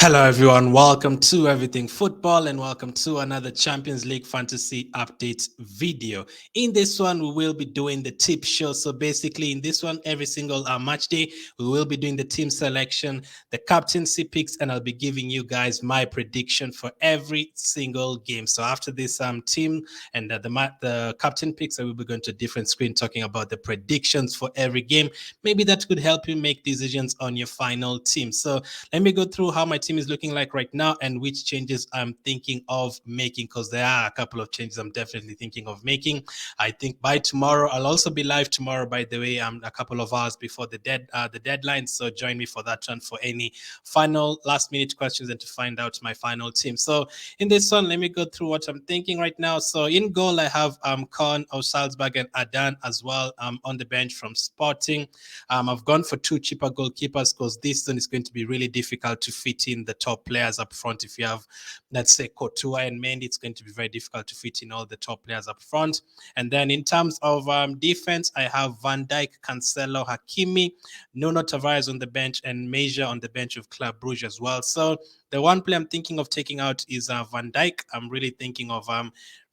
Hello, everyone. Welcome to Everything Football and welcome to another Champions League Fantasy Update video. In this one, we will be doing the tip show. So, basically, in this one, every single match day, we will be doing the team selection, the captaincy picks, and I'll be giving you guys my prediction for every single game. So, after this team and the captain picks, I will be going to a different screen talking about the predictions for every game. Maybe that could help you make decisions on your final team. So, let me go through how my team is looking like right now and which changes I'm thinking of making, because there are a couple of changes I'm definitely thinking of making. I think by tomorrow, I'll also be live tomorrow, by the way, a couple of hours before the deadline. So join me for that one for any final last minute questions and to find out my final team. So in this one, let me go through what I'm thinking right now. So in goal, I have Con of Salzburg and Adan as well on the bench from Sporting. I've gone for two cheaper goalkeepers because this one is going to be really difficult to fit in the top players up front. If you have, let's say, Courtois and Mendy, it's going to be very difficult to fit in all the top players up front. And then in terms of defense, I have Van Dijk, Cancelo, Hakimi, Nuno Tavares on the bench, and Major on the bench of Club Brugge as well. So the one player I'm thinking of taking out is Van Dijk. I'm really thinking of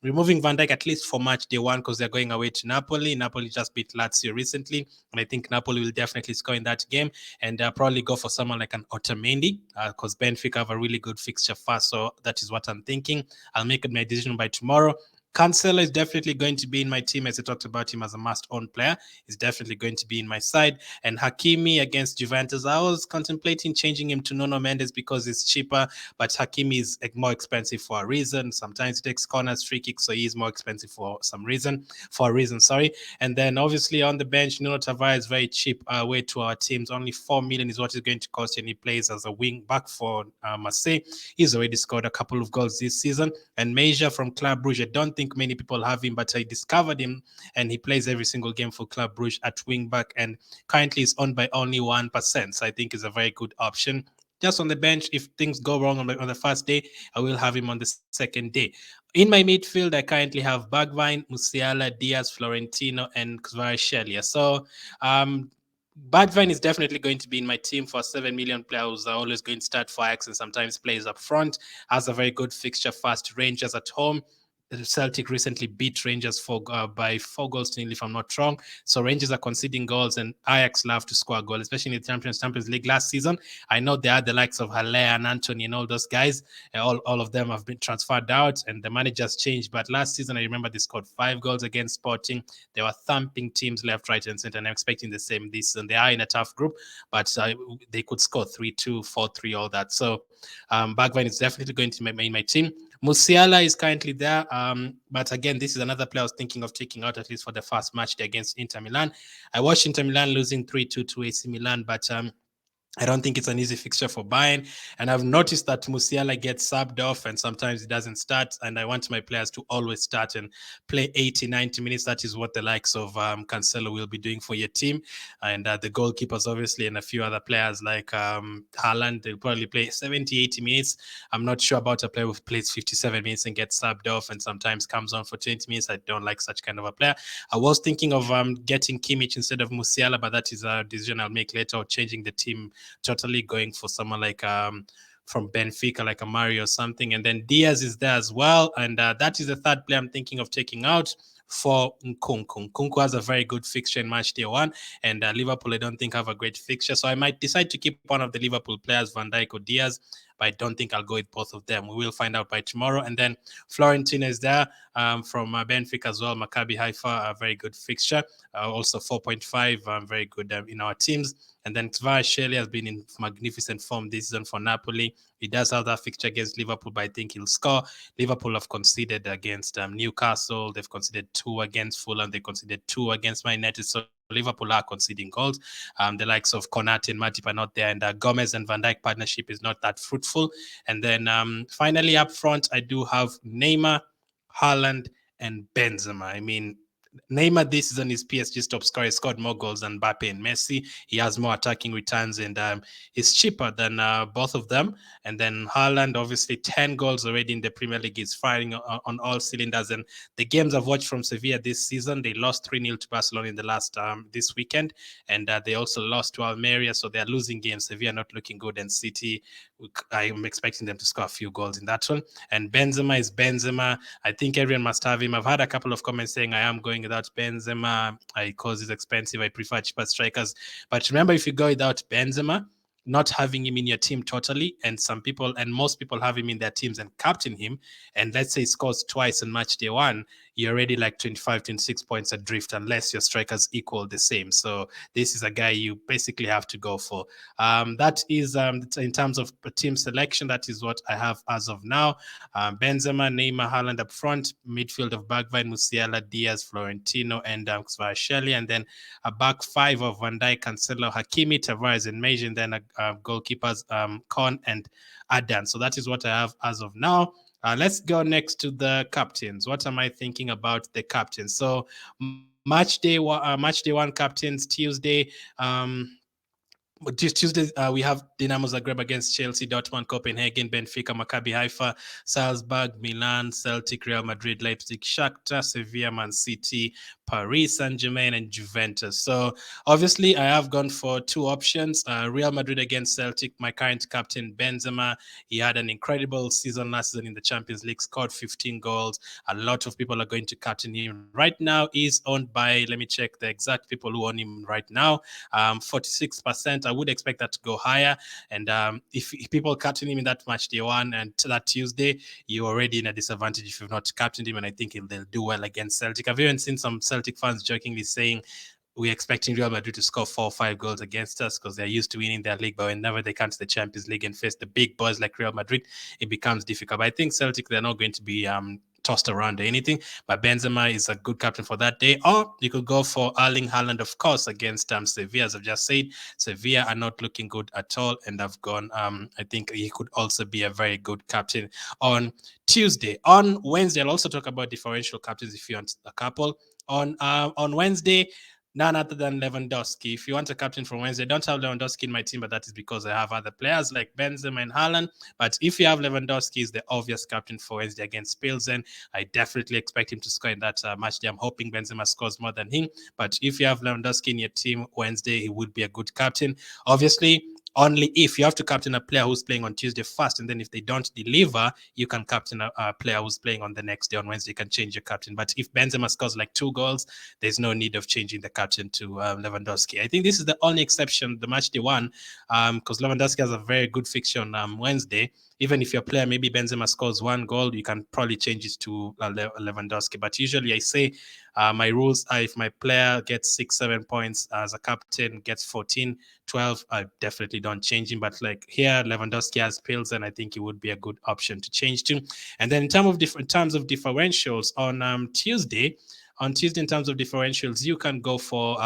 removing Van Dijk at least for match day one because they're going away to Napoli. Napoli just beat Lazio recently, and I think Napoli will definitely score in that game. And probably go for someone like an Otamendi because Benfica have a really good fixture fast. So that is what I'm thinking. I'll make my decision by tomorrow. Cancelo is definitely going to be in my team, as I talked about him as a must-own player. He's definitely going to be in my side. And Hakimi against Juventus, I was contemplating changing him to Nuno Mendes because it's cheaper, but Hakimi is more expensive for a reason. Sometimes he takes corners, free kicks, so he's more expensive for a reason, sorry. And then obviously on the bench, Nuno Tavares is very cheap way to our teams. Only 4 million is what it's going to cost, and he plays as a wing back for Marseille. He's already scored a couple of goals this season. And Major from Club Brugge, I don't think many people have him, but I discovered him and he plays every single game for Club Brugge at wing back and currently is owned by only 1%. So I think is a very good option. Just on the bench, if things go wrong on the first day, I will have him on the second day. In my midfield, I currently have Bergwijn, Musiala, Diaz, Florentino, and Kvaratskhelia. So Bergwijn is definitely going to be in my team for 7 million players. Are always going to start for Ajax and sometimes plays up front. Has a very good fixture, fast Rangers at home. Celtic recently beat Rangers by 4 goals to 0, if I'm not wrong. So Rangers are conceding goals, and Ajax love to score a goal, especially in the Champions League last season. I know they had the likes of Haller and Anthony and all those guys. All of them have been transferred out, and the managers changed. But last season, I remember they scored 5 goals against Sporting. They were thumping teams left, right, and center, and I'm expecting the same this season. They are in a tough group, but they could score 3-2, 4-3, all that. So Bergwijn is definitely going to be in my team. Musiala is currently there, but again, this is another player I was thinking of taking out at least for the first match day against Inter Milan. I watched Inter Milan losing 3-2 to AC Milan, but I don't think it's an easy fixture for Bayern. And I've noticed that Musiala gets subbed off and sometimes he doesn't start. And I want my players to always start and play 80, 90 minutes. That is what the likes of Cancelo will be doing for your team. And the goalkeepers, obviously, and a few other players like Haaland, they'll probably play 70, 80 minutes. I'm not sure about a player who plays 57 minutes and gets subbed off and sometimes comes on for 20 minutes. I don't like such kind of a player. I was thinking of getting Kimmich instead of Musiala, but that is a decision I'll make later, or changing the team totally, going for someone like from Benfica, like a Mario or something. And then Diaz is there as well. And that is the third player I'm thinking of taking out for Nkunku. Nkunku has a very good fixture in match day one, and Liverpool, I don't think, have a great fixture. So I might decide to keep one of the Liverpool players, Van Dijk or Diaz, but I don't think I'll go with both of them. We will find out by tomorrow. And then Florentino is there from Benfica as well. Maccabi Haifa, a very good fixture. Also 4.5, very good in our teams. And then Kvaratskhelia has been in magnificent form this season for Napoli. He does have that fixture against Liverpool, but I think he'll score. Liverpool have conceded against Newcastle. They've conceded 2 against Fulham. They conceded 2 against Man United. So Liverpool are conceding goals. The likes of Konate and Matip are not there, and Gomez and Van Dijk partnership is not that fruitful. And then finally up front, I do have Neymar, Haaland, and Benzema. I mean, Neymar this season is PSG's top scorer. He scored more goals than Mbappe and Messi. He has more attacking returns, and he's cheaper than both of them. And then Haaland, obviously, 10 goals already in the Premier League. Is firing on all cylinders. And the games I've watched from Sevilla this season, they lost 3-0 to Barcelona in the last this weekend, and they also lost to Almeria. So they're losing games. Sevilla not looking good, and City, I'm expecting them to score a few goals in that one. And Benzema is Benzema. I think everyone must have him. I've had a couple of comments saying I am going without Benzema because he's expensive. I prefer cheaper strikers. But remember, if you go without Benzema, not having him in your team totally, and some people and most people have him in their teams and captain him, and let's say he scores twice in match day one, you're already like 25, 26 points adrift unless your strikers equal the same. So this is a guy you basically have to go for. That is in terms of team selection, that is what I have as of now. Benzema, Neymar, Haaland up front, midfield of Bergwijn, Musiala, Diaz, Florentino, and Kvaratskhelia, and then a back five of Van Dijk, Cancelo, Hakimi, Tavares, and Mejia, and then goalkeepers Con and Adan. So that is what I have as of now. Let's go next to the captains. What am I thinking about the captains? So match day one captains Tuesday. Tuesday, we have Dinamo Zagreb against Chelsea, Dortmund, Copenhagen, Benfica, Maccabi Haifa, Salzburg, Milan, Celtic, Real Madrid, Leipzig, Shakhtar, Sevilla, Man City, Paris Saint-Germain, and Juventus. So obviously, I have gone for two options. Real Madrid against Celtic. My current captain, Benzema, he had an incredible season last season in the Champions League, scored 15 goals. A lot of people are going to captain him. Right now, he's owned by, let me check the exact people who own him right now, 46%. I would expect that to go higher. And if people captain him in that match day one and that Tuesday, you're already in a disadvantage if you've not captained him. And I think they'll do well against Celtic. I've even seen some Celtic fans jokingly saying we're expecting Real Madrid to score 4 or 5 goals against us because they're used to winning their league. But whenever they come to the Champions League and face the big boys like Real Madrid, it becomes difficult. But I think Celtic, they're not going to be tossed around or anything. But Benzema is a good captain for that day. Or you could go for Erling Haaland, of course, against Sevilla. As I've just said, Sevilla are not looking good at all, and I've gone. I think he could also be a very good captain on Tuesday. On Wednesday, I'll also talk about differential captains if you want a couple. On Wednesday, none other than Lewandowski. If you want a captain from Wednesday, I don't have Lewandowski in my team, but that is because I have other players like Benzema and Haaland. But if you have Lewandowski, he's the obvious captain for Wednesday against Pilsen. I definitely expect him to score in that match day. I'm hoping Benzema scores more than him. But if you have Lewandowski in your team Wednesday, he would be a good captain. Obviously, only if you have to captain a player who's playing on Tuesday first, and then if they don't deliver, you can captain a player who's playing on the next day on Wednesday. You can change your captain. But if Benzema scores like 2 goals, there's no need of changing the captain to Lewandowski. I think this is the only exception, the match day one, because Lewandowski has a very good fixture on Wednesday. Even if your player, maybe Benzema scores 1 goal, you can probably change it to Lewandowski. But usually I say my rules are if my player gets 6, 7 points as a captain, gets 14, 12, I definitely don't change him. But like here, Lewandowski has pills, and I think it would be a good option to change to. And then in terms of differentials on Tuesday, in terms of differentials, you can go for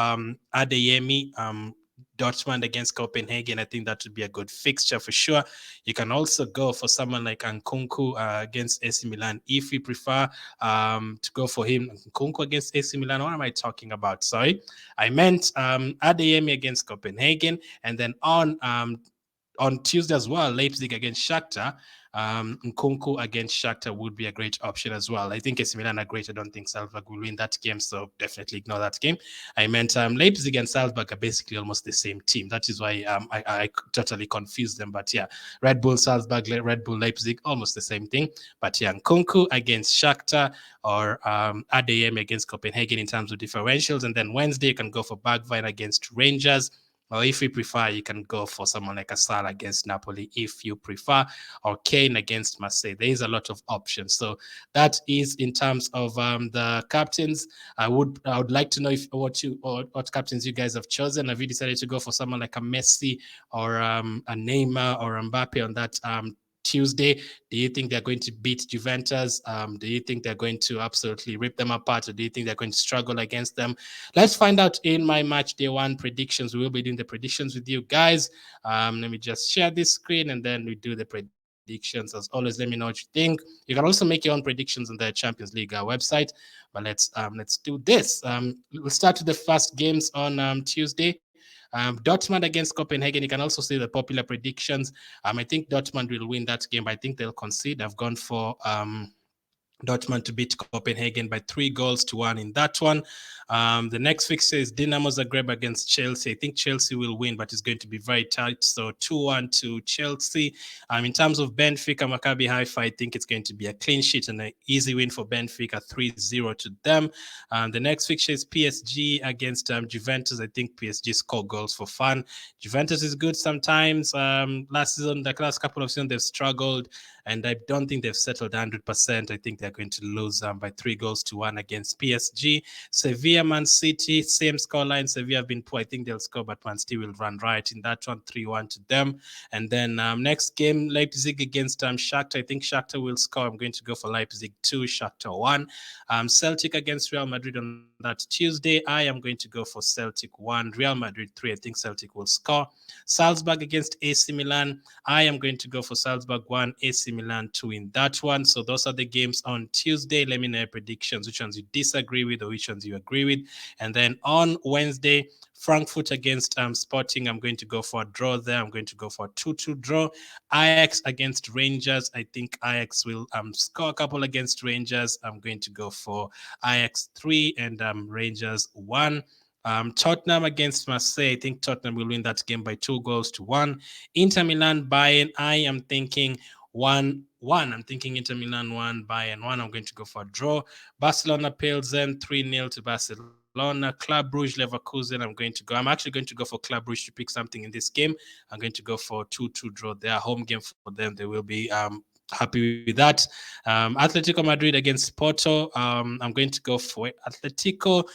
Adeyemi, Dortmund against Copenhagen. I think that would be a good fixture for sure. You can also go for someone like Nkunku against AC Milan if you prefer to go for him. Nkunku against AC Milan. What am I talking about? Sorry, I meant Adeyemi against Copenhagen, and then on Tuesday as well, Leipzig against Shakhtar. Nkunku against Shakhtar would be a great option as well. I think AC Milan are great. I don't think Salzburg will win that game, so definitely ignore that game. I meant Leipzig and Salzburg are basically almost the same team. That is why I totally confused them. But yeah, Red Bull Salzburg, Red Bull Leipzig, almost the same thing. But yeah, Nkunku against Shakhtar or Adeyemi against Copenhagen in terms of differentials. And then Wednesday, you can go for Bergwijn against Rangers. Or if you prefer, you can go for someone like a Salah against Napoli if you prefer, or Kane against Marseille. There is a lot of options. So that is in terms of the captains. I would like to know if what captains you guys have chosen. Have you decided to go for someone like a Messi or a Neymar or Mbappe on that Tuesday? Do you think they're going to beat Juventus? Do you think they're going to absolutely rip them apart, or do you think they're going to struggle against them? Let's find out in my match day one predictions. We will be doing the predictions with you guys. Let me just share this screen and then we do the predictions. predictions. As always, let me know what you think. You can also make your own predictions on the Champions League website. But let's do this. We'll start with the first games on Tuesday. Dortmund against Copenhagen. You can also see the popular predictions. I think Dortmund will win that game, but I think they'll concede. I've gone for Dortmund to beat Copenhagen by 3-1 in that one. The next fixture is Dinamo Zagreb against Chelsea. I think Chelsea will win, but it's going to be very tight. So 2-1 to Chelsea. In terms of Benfica, Maccabi Haifa, I think it's going to be a clean sheet and an easy win for Benfica, 3-0 to them. The next fixture is PSG against Juventus. I think PSG score goals for fun. Juventus is good sometimes. Last season, the last couple of seasons, they've struggled, and I don't think they've settled 100%. I think they're going to lose by 3-1 against PSG. Sevilla, Man City, same scoreline. Sevilla have been poor. I think they'll score, but Man City will run right in that one, 3-1 to them. And then next game, Leipzig against Shakhtar. I think Shakhtar will score. I'm going to go for Leipzig 2, Shakhtar 1. Celtic against Real Madrid on that Tuesday. I am going to go for Celtic 1, Real Madrid 3. I think Celtic will score. Salzburg against AC Milan. I am going to go for Salzburg 1, AC Milan 2 in that one. So those are the games on Tuesday. Let me know your predictions, which ones you disagree with or which ones you agree with. And then on Wednesday, Frankfurt against Sporting. I'm going to go for a draw there. I'm going to go for a 2-2 draw. Ajax against Rangers. I think Ajax will score a couple against Rangers. I'm going to go for Ajax 3 and Rangers 1. Tottenham against Marseille. I think Tottenham will win that game by 2-1. Inter Milan, Bayern. I am thinking 1-1. I'm thinking Inter Milan 1, Bayern 1. I'm going to go for a draw. Barcelona, Pilsen 3-0 to Barcelona. Club Brugge, Leverkusen. I'm actually going to go for Club Brugge to pick something in this game. I'm going to go for 2-2 draw. Their home game for them. They will be happy with that. Atletico Madrid against Porto. I'm going to go for Atletico.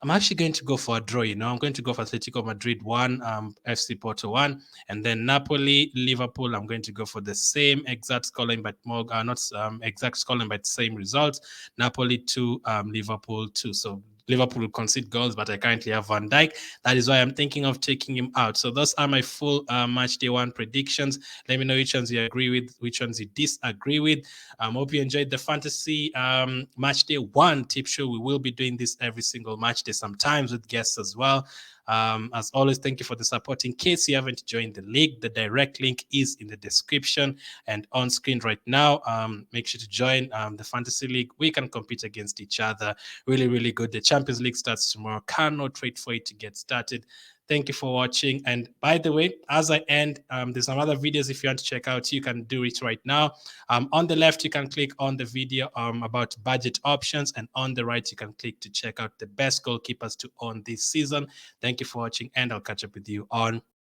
I'm actually going to go for a draw. I'm going to go for Atletico Madrid 1, FC Porto 1, and then Napoli, Liverpool. I'm going to go for the same exact scoreline, but more not exact scoreline, but same results. Napoli 2, Liverpool 2. So Liverpool will concede goals, but I currently have Van Dijk. That is why I'm thinking of taking him out. So those are my full match day 1 predictions. Let me know which ones you agree with, which ones you disagree with. Hope you enjoyed the fantasy match day 1 tip show. We will be doing this every single match day, sometimes with guests as well. As always, thank you for the support. In case you haven't joined the league, the direct link is in the description and on screen right now. Make sure to join the fantasy league. We can compete against each other. Really, really good. The Champions League starts tomorrow. Cannot wait for it to get started. Thank you for watching. And by the way, as I end, there's some other videos if you want to check out. You can do it right now. On the left, you can click on the video about budget options. And on the right, you can click to check out the best goalkeepers to own this season. Thank you for watching, and I'll catch up with you on